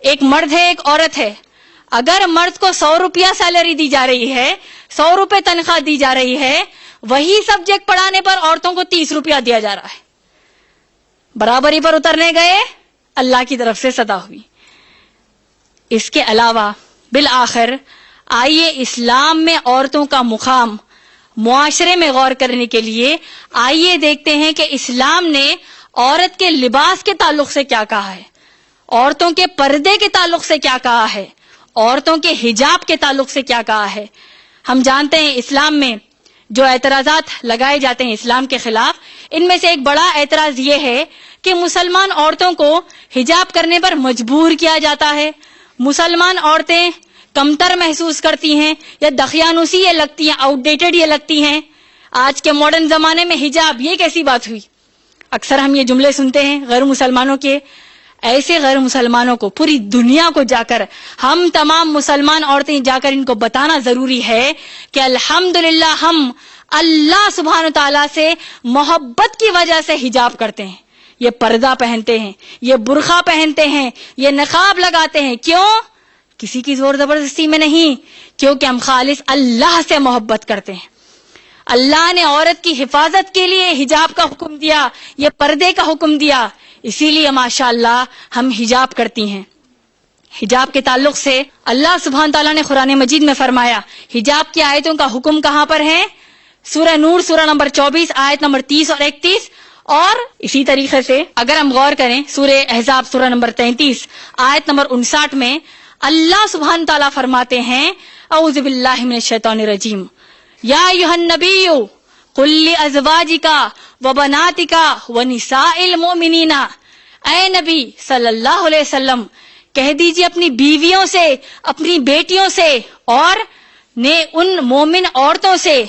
ایک مرد ہے ایک عورت ہے. اگر مرد کو 100 روپیہ سیلری دی جا رہی ہے, 100 روپے تنخواہ دی جا رہی ہے, وہی سبجیکٹ پڑھانے پر عورتوں کو 30 روپیہ دیا جا رہا ہے. برابری پر اترنے گئے, اللہ کی طرف سے سزا ہوئی. اس کے علاوہ بالآخر آئیے اسلام میں عورتوں کا مقام معاشرے میں غور کرنے کے لیے آئیے دیکھتے ہیں کہ اسلام نے عورت کے لباس کے تعلق سے کیا کہا ہے, عورتوں کے پردے کے تعلق سے کیا کہا ہے, عورتوں کے حجاب کے تعلق سے کیا کہا ہے. ہم جانتے ہیں اسلام میں جو اعتراضات لگائے جاتے ہیں اسلام کے خلاف, ان میں سے ایک بڑا اعتراض یہ ہے کہ مسلمان عورتوں کو حجاب کرنے پر مجبور کیا جاتا ہے, مسلمان عورتیں کمتر محسوس کرتی ہیں یا دقیانوسی یہ لگتی ہیں, آؤٹ ڈیٹڈ یہ لگتی ہیں. آج کے ماڈرن زمانے میں حجاب یہ کیسی بات ہوئی؟ اکثر ہم یہ جملے سنتے ہیں غیر مسلمانوں کے. ایسے غیر مسلمانوں کو پوری دنیا کو جا کر ہم تمام مسلمان عورتیں جا کر ان کو بتانا ضروری ہے کہ الحمدللہ ہم اللہ سبحانہ و تعالیٰ سے محبت کی وجہ سے حجاب کرتے ہیں, یہ پردہ پہنتے ہیں, یہ برقع پہنتے ہیں, یہ نقاب لگاتے ہیں. کیوں؟ کسی کی زور زبردستی میں نہیں, کیونکہ ہم خالص اللہ سے محبت کرتے ہیں. اللہ نے عورت کی حفاظت کے لیے حجاب کا حکم دیا, یہ پردے کا حکم دیا, اسی لیے ماشاءاللہ ہم حجاب کرتی ہیں. حجاب کے تعلق سے اللہ سبحانہ تعالیٰ نے قرآن مجید میں فرمایا, حجاب کی آیتوں کا حکم کہاں پر ہے؟ سورہ نور سورہ نمبر 24 آیت نمبر 30 اور 31. اور اسی طریقے سے اگر ہم غور کریں سورہ احزاب سورہ نمبر 33 آیت نمبر 59 میں اللہ سبحانہ تعالیٰ فرماتے ہیں, اعوذ باللہ من الشیطان الرجیم, یا ایھا النبی قل لازواجک وبناتک ونساء المؤمنین, اے نبی صلی اللہ علیہ وسلم کہہ دیجیے اپنی بیویوں سے, اپنی بیٹیوں سے اور ان مومن عورتوں سے,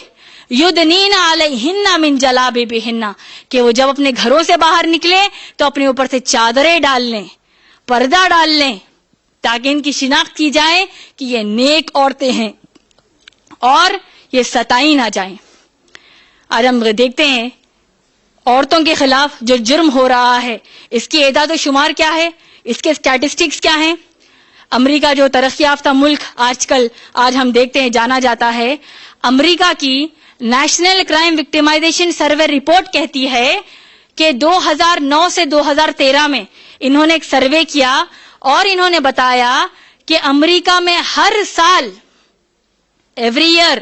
یدنین علیہن من جلابیبہن, کہ وہ جب اپنے گھروں سے باہر نکلیں تو اپنے اوپر سے چادریں ڈال لیں, پردہ ڈال لیں, تاکہ ان کی شناخت کی جائے کہ یہ نیک عورتیں ہیں اور یہ ستائی نہ جائیں. آج ہم دیکھتے ہیں عورتوں کے خلاف جو جرم ہو رہا ہے, اس کی اعداد و شمار کیا ہے, اس کے اسٹیٹسٹکس کیا ہیں. امریکہ جو ترقی یافتہ ملک آج ہم دیکھتے ہیں جانا جاتا ہے, امریکہ کی نیشنل کرائم وکٹیمائزیشن سروے رپورٹ کہتی ہے کہ 2009 سے 2013 میں انہوں نے ایک سروے کیا اور انہوں نے بتایا کہ امریکہ میں ہر سال ایوری ایئر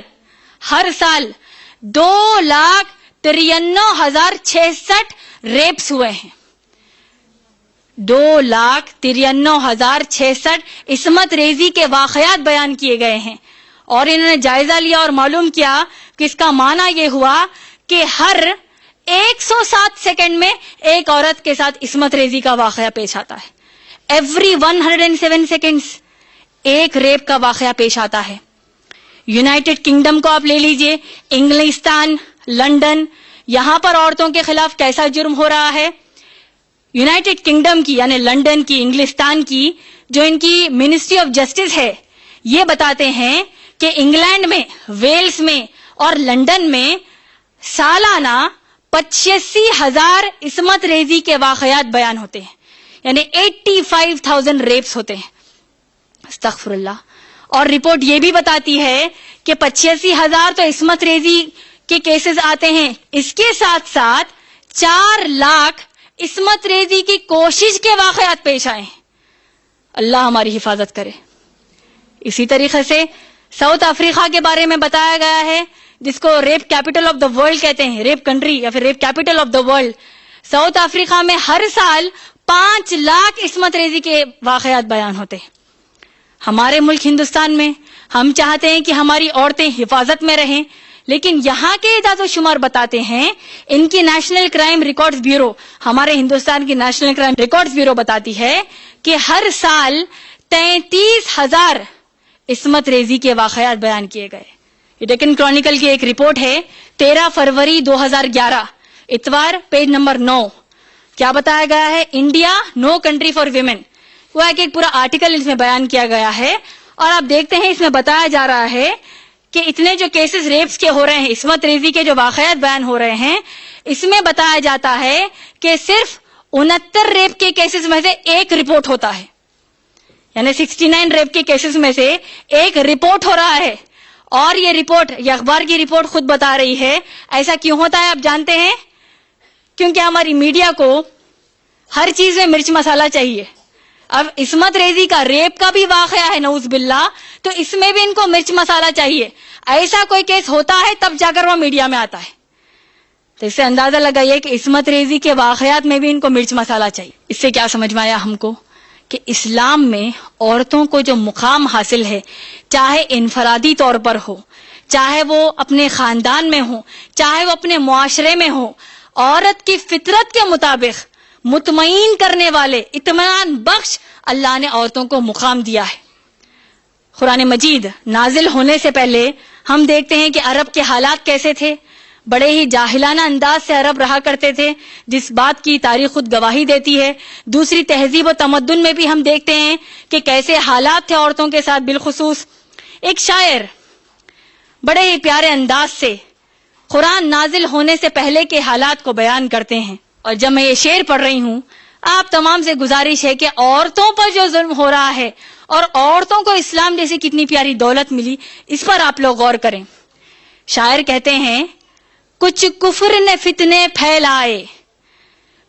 ہر سال 2,93,066 ریپس ہوئے ہیں. 2,93,066 عصمت ریزی کے واقعات بیان کیے گئے ہیں. اور انہوں نے جائزہ لیا اور معلوم کیا کہ اس کا معنی یہ ہوا کہ ہر 107 سیکنڈ میں ایک عورت کے ساتھ عصمت ریزی کا واقعہ پیش آتا ہے. ایوری 107 سیکنڈز ایک ریپ کا واقعہ پیش آتا ہے. یونائٹڈ کنگڈم کو آپ لے لیجئے, انگلستان, لنڈن, یہاں پر عورتوں کے خلاف کیسا جرم ہو رہا ہے. یونائٹڈ کنگڈم کی یعنی لنڈن کی, انگلستان کی جو ان کی منسٹری آف جسٹس ہے, یہ بتاتے ہیں کہ انگلینڈ میں, ویلز میں اور لنڈن میں سالانہ 85,000 عصمت ریزی کے واقعات بیان ہوتے ہیں, یعنی 85,000 ریپس ہوتے ہیں. استغفر اللہ. اور رپورٹ یہ بھی بتاتی ہے کہ 85,000 تو عصمت ریزی کے کیسز آتے ہیں, اس کے ساتھ ساتھ 4 لاکھ عصمت ریزی کی کوشش کے واقعات پیش آئے ہیں. اللہ ہماری حفاظت کرے. اسی طریقے سے ساؤتھ افریقہ کے بارے میں بتایا گیا ہے, جس کو rap capital of the world کہتے ہیں, ریپ کنٹری یا پھر rap capital of the world. South Africa میں ہر سال 5 لاکھ عصمت ریزی کے واقعات بیان ہوتے ہیں. ہمارے ملک ہندوستان میں ہم چاہتے ہیں کہ ہماری عورتیں حفاظت میں رہیں, لیکن یہاں کے اعداد و شمار بتاتے ہیں, ان کی نیشنل کرائم ریکارڈز بیورو, ہمارے ہندوستان کی نیشنل کرائم ریکارڈز بیورو بتاتی ہے کہ ہر سال 33,000 عصمت ریزی کے واقعات بیان کیے گئے. یہ ڈیکن کرونیکل کی ایک رپورٹ ہے 13 فروری 2011 اتوار, پیج نمبر 9. کیا بتایا گیا ہے؟ India no country for women. وہ ایک پورا آرٹیکل اس میں بیان کیا گیا ہے, اور آپ دیکھتے ہیں اس میں بتایا جا رہا ہے کہ اتنے جو کیسز ریپس کے ہو رہے ہیں, عصمت ریزی کے جو واقعات بیان ہو رہے ہیں, اس میں بتایا جاتا ہے کہ صرف 69 ریپ کے کیسز میں سے ایک رپورٹ ہوتا ہے. یعنی 69 ریپ کے کیسز میں سے ایک رپورٹ ہو رہا ہے, اور یہ رپورٹ, یہ اخبار کی رپورٹ خود بتا رہی ہے. ایسا کیوں ہوتا ہے آپ جانتے ہیں؟ کیونکہ ہماری میڈیا کو ہر چیز میں مرچ مسالہ چاہیے. اب عصمت ریزی کا ریپ کا بھی واقعہ ہے نعوذ باللہ, تو اس میں بھی ان کو مرچ مسالہ چاہیے. ایسا کوئی کیس ہوتا ہے تب جا کر وہ میڈیا میں آتا ہے. تو اس سے اندازہ لگائیے کہ عصمت ریزی کے واقعات میں بھی ان کو مرچ مسالہ چاہیے. اس سے کیا سمجھ میں آیا ہم کو کہ اسلام میں عورتوں کو جو مقام حاصل ہے, چاہے انفرادی طور پر ہو, چاہے وہ اپنے خاندان میں ہو, چاہے وہ اپنے معاشرے میں ہو, عورت کی فطرت کے مطابق مطمئن کرنے والے, اطمینان بخش اللہ نے عورتوں کو مقام دیا ہے. قرآن مجید نازل ہونے سے پہلے ہم دیکھتے ہیں کہ عرب کے حالات کیسے تھے. بڑے ہی جاہلانہ انداز سے عرب رہا کرتے تھے, جس بات کی تاریخ خود گواہی دیتی ہے. دوسری تہذیب و تمدن میں بھی ہم دیکھتے ہیں کہ کیسے حالات تھے عورتوں کے ساتھ. بالخصوص ایک شاعر بڑے ہی پیارے انداز سے قرآن نازل ہونے سے پہلے کے حالات کو بیان کرتے ہیں. اور جب میں یہ شعر پڑھ رہی ہوں, آپ تمام سے گزارش ہے کہ عورتوں پر جو ظلم ہو رہا ہے اور عورتوں کو اسلام جیسی کتنی پیاری دولت ملی, اس پر آپ لوگ غور کریں. شاعر کہتے ہیں, کچھ کفر نے فتنے پھیلائے,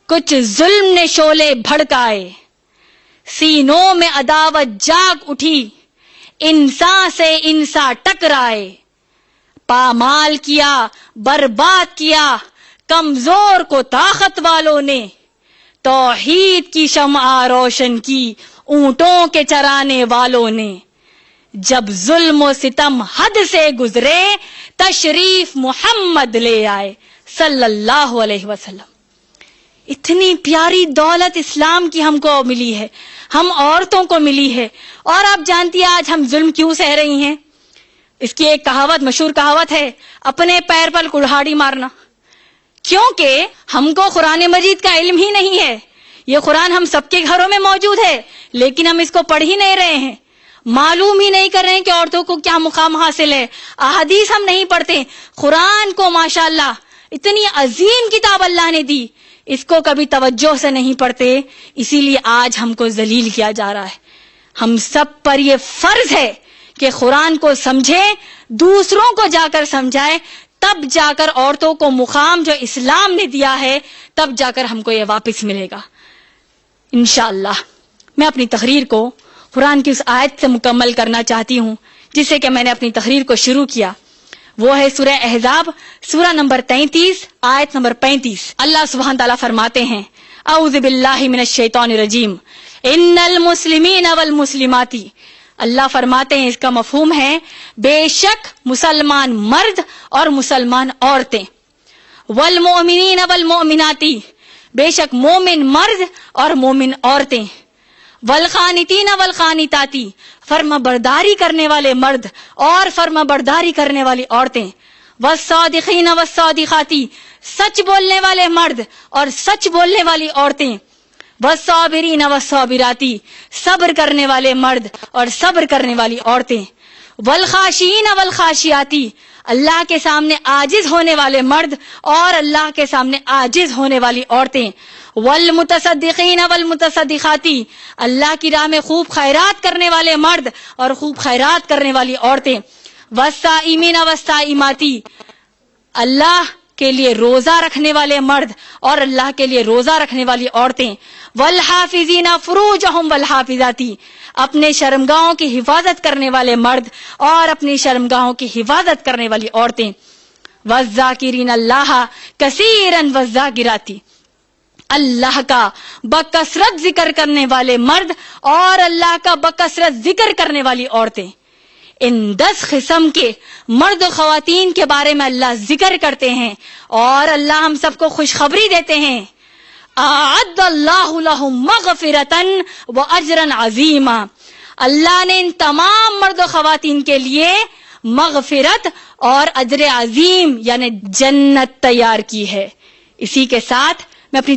کچھ ظلم نے شعلے بھڑکائے, سینوں میں عداوت جاگ اٹھی, انسان سے انسان ٹکرائے, پامال کیا برباد کیا کمزور کو طاقت والوں نے, توحید کی شمع روشن کی اونٹوں کے چرانے والوں نے, جب ظلم و ستم حد سے گزرے تشریف محمد لے آئے صلی اللہ علیہ وسلم. اتنی پیاری دولت اسلام کی ہم کو ملی ہے, ہم عورتوں کو ملی ہے. اور آپ جانتی ہیں آج ہم ظلم کیوں سہ رہی ہیں؟ اس کی ایک کہاوت, مشہور کہاوت ہے, اپنے پیر پر کڑھاڑی مارنا. کیونکہ ہم کو قرآن مجید کا علم ہی نہیں ہے. یہ قرآن ہم سب کے گھروں میں موجود ہے, لیکن ہم اس کو پڑھ ہی نہیں رہے ہیں, معلوم ہی نہیں کر رہے ہیں کہ عورتوں کو کیا مقام حاصل ہے. احادیث ہم نہیں پڑھتے. قرآن کو ماشاءاللہ اتنی عظیم کتاب اللہ نے دی, اس کو کبھی توجہ سے نہیں پڑھتے, اسی لیے آج ہم کو ذلیل کیا جا رہا ہے. ہم سب پر یہ فرض ہے کہ قرآن کو سمجھے, دوسروں کو جا کر سمجھائے, تب جا کر عورتوں کو مقام جو اسلام نے دیا ہے تب جا کر ہم کو یہ واپس ملے گا انشاءاللہ. میں اپنی تقریر کو قرآن کی اس آیت سے مکمل کرنا چاہتی ہوں جس سے کہ میں نے اپنی تقریر کو شروع کیا. وہ ہے سورہ احزاب, سورہ نمبر 33 آیت نمبر 35. اللہ سبحانہ تعالیٰ فرماتے ہیں, اعوذ باللہ من الشیطان الرجیم, ان المسلمین والمسلمات. اللہ فرماتے ہیں, اس کا مفہوم ہے بے شک مسلمان مرد اور مسلمان عورتیں, والمؤمنین والمؤمنات, بے شک مومن مرد اور مومن عورتیں, والقانتین والقانتات, فرما برداری کرنے والے مرد اور فرما برداری کرنے والی عورتیں, والصادقین والصادقات, سچ بولنے والے مرد اور سچ بولنے والی عورتیں, والصابرین والصابرات, صبر کرنے والے مرد اور صبر کرنے والی عورتیں, والخاشعین والخاشعات, اللہ کے سامنے عاجز ہونے والے مرد اور اللہ کے سامنے عاجز ہونے والی عورتیں, والمتصدقین والمتصدقات, اللہ کی راہ میں خوب خیرات کرنے والے مرد اور خوب خیرات کرنے والی عورتیں, والصائمین والصائمات, اللہ کے لیے روزہ رکھنے والے مرد اور اللہ کے لیے روزہ رکھنے والی عورتیں, والحافظین فروجہم والحافظات, اپنے شرمگاہوں کی حفاظت کرنے والے مرد اور اپنی شرمگاہوں کی حفاظت کرنے والی عورتیں, والذاکرین اللہ کثیرا والذاکرات, اللہ کا بکثرت ذکر کرنے والے مرد اور اللہ کا بکثرت ذکر کرنے والی عورتیں. ان 10 قسم کے مرد و خواتین کے بارے میں اللہ ذکر کرتے ہیں اور اللہ ہم سب کو خوشخبری دیتے ہیں, اعد اللہ لہم مغفرتا و اجرا عظیما, اللہ نے ان تمام مرد و خواتین کے لیے مغفرت اور اجر عظیم یعنی جنت تیار کی ہے. اسی کے ساتھ میں اپنی